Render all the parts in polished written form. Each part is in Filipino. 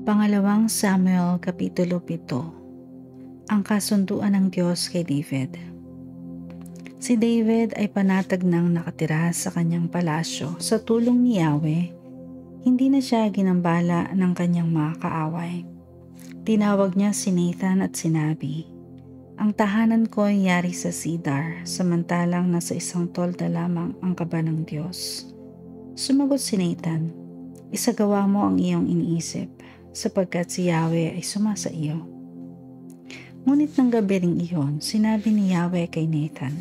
Pangalawang Samuel Kapitulo 7. Ang kasunduan ng Diyos kay David. Si David ay panatag nang nakatira sa kanyang palasyo sa tulong ni Yahweh. Hindi na siya ginambala ng kanyang mga kaaway. Tinawag niya si Nathan at sinabi, "Ang tahanan ko ay yari sa Cedar, samantalang nasa isang tolda lamang ang kaba ng Diyos." Sumagot si Nathan, "Isagawa mo ang iyong iniisip, sapagkat si Yahweh ay sumasa iyo." Ngunit ng gabi ring iyon, sinabi ni Yahweh kay Nathan,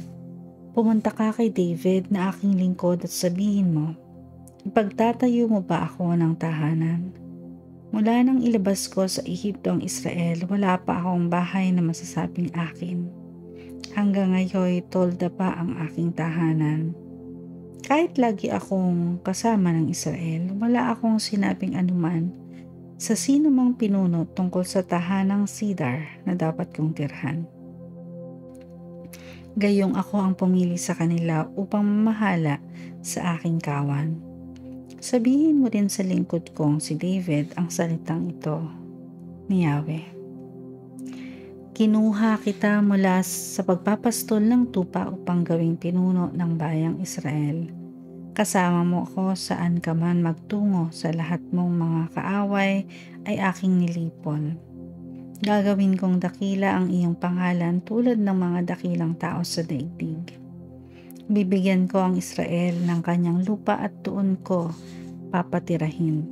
"Pumunta ka kay David na aking lingkod at sabihin mo, ipagtatayo mo ba ako ng tahanan? Mula nang ilabas ko sa Ehipto ang Israel, wala pa akong bahay na masasabing akin. Hanggang ngayon, tolda pa ang aking tahanan. Kahit lagi akong kasama ng Israel, wala akong sinabing anuman sa sino mang pinuno tungkol sa tahanang Cedar na dapat kong tirhan. Gayong ako ang pumili sa kanila upang mamahala sa aking kawan. Sabihin mo din sa lingkod kong si David ang salitang ito ni Yahweh. Kinuha kita mula sa pagpapastol ng tupa upang gawing pinuno ng bayang Israel. Kasama mo ako saan ka man magtungo, sa lahat mong mga kaaway ay aking nilipol. Gagawin kong dakila ang iyong pangalan tulad ng mga dakilang tao sa daigdig. Bibigyan ko ang Israel ng kanyang lupa at doon ko papatirahin.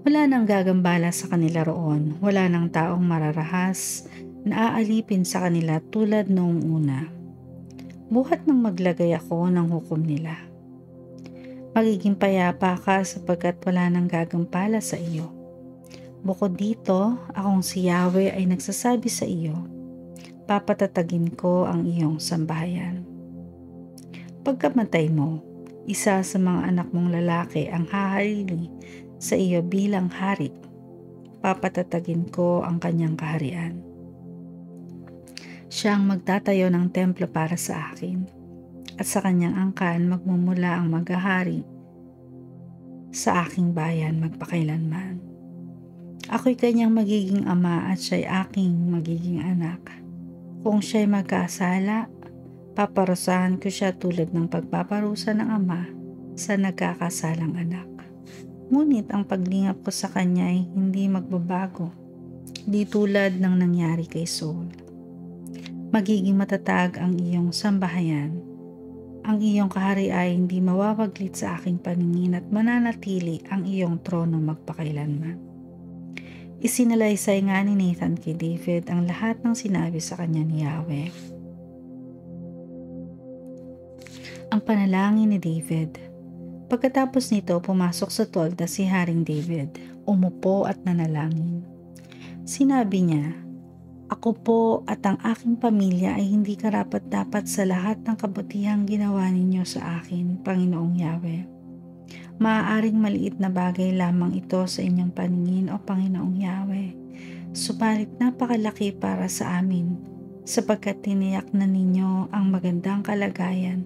Wala nang gagambala sa kanila roon, wala nang taong mararahas na aalipin sa kanila tulad noong una. Buhat nang maglagay ako ng hukom nila. Magiging payapa ka sapagkat wala nang gagampala sa iyo. Bukod dito, akong si Yahweh ay nagsasabi sa iyo, papatatagin ko ang iyong sambahayan. Pagkamatay mo, isa sa mga anak mong lalaki ang hahalili sa iyo bilang hari. Papatatagin ko ang kanyang kaharian. Siya ang magtatayo ng templo para sa akin, at sa kanyang angkan magmumula ang maghahari sa aking bayan magpakailanman. Ako'y kanyang magiging ama at siya'y aking magiging anak. Kung siya'y magkasala, paparusahan ko siya tulad ng pagpaparusa ng ama sa nagkakasalang anak. Ngunit ang paglingap ko sa kanya ay hindi magbabago, di tulad ng nangyari kay Saul. Magiging matatag ang iyong sambahayan. Ang iyong kahari ay hindi mawawaglit sa aking paningin at mananatili ang iyong trono magpakailanman." Isinalaysay nga ni Nathan kay David ang lahat ng sinabi sa kanya ni Yahweh. Ang panalangin ni David. Pagkatapos nito, pumasok sa tolda si Haring David, umupo at nanalangin. Sinabi niya, "Ako po at ang aking pamilya ay hindi karapat-dapat sa lahat ng kabutihang ginawa ninyo sa akin, Panginoong Yahweh. Maaaring maliit na bagay lamang ito sa inyong paningin, o Panginoong Yahweh. Subalit napakalaki para sa amin, sapagkat tiniyak na ninyo ang magandang kalagayan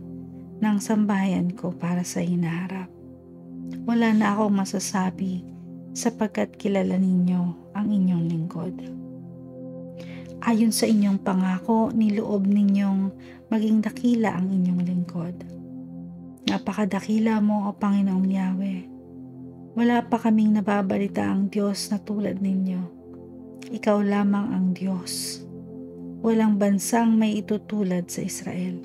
ng sambahayan ko para sa hinaharap. Wala na akong masasabi, sapagkat kilala ninyo ang inyong lingkod. Ayon sa inyong pangako, niloob ninyong maging dakila ang inyong lingkod. Napakadakila mo, o Panginoong Yahweh. Wala pa kaming nababalita ang Diyos na tulad ninyo. Ikaw lamang ang Diyos. Walang bansang may itutulad sa Israel.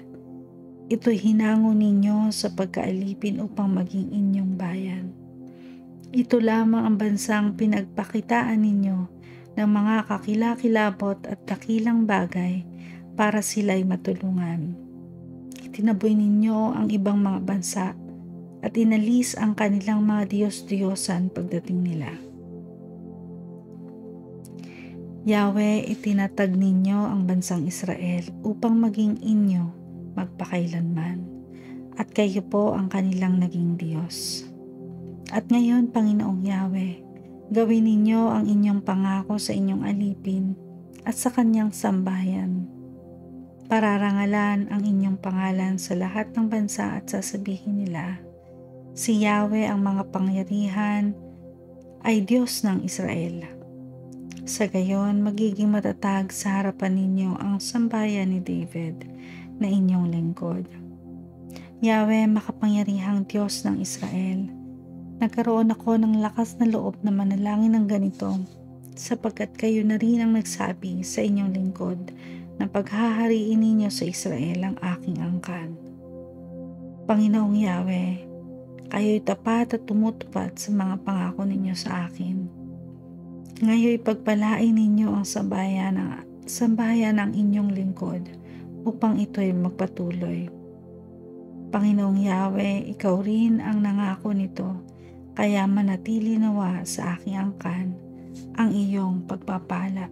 Ito'y hinango ninyo sa pagkaalipin upang maging inyong bayan. Ito lamang ang bansang pinagpakitaan ninyo ng mga kakilakilabot at dakilang bagay para sila'y matulungan. Itinaboy ninyo ang ibang mga bansa at inalis ang kanilang mga Diyos-Diyosan pagdating nila. Yahweh, itinatag ninyo ang bansang Israel upang maging inyo magpakailanman, at kayo po ang kanilang naging Diyos. At ngayon, Panginoong Yahweh, gawin ninyo ang inyong pangako sa inyong alipin at sa kanyang sambahayan. Pararangalan ang inyong pangalan sa lahat ng bansa at sasabihin nila, si Yahweh ang mga pangyarihan ay Diyos ng Israel. Sa gayon, magiging matatag sa harapan ninyo ang sambahayan ni David na inyong lingkod. Yahweh, makapangyarihang Diyos ng Israel, nagkaroon ako ng lakas na loob na manalangin ng ganito sapagkat kayo na rin ang nagsabi sa inyong lingkod na paghahariin ninyo sa Israel ang aking angkan. Panginoong Yahweh, kayo'y tapat at tumutupad sa mga pangako ninyo sa akin. Ngayon pagpalain ninyo ang sambahayan ng inyong lingkod upang ito'y magpatuloy. Panginoong Yahweh, ikaw rin ang nangako nito, kaya manatili nawa sa aking angkan ang iyong pagpapala.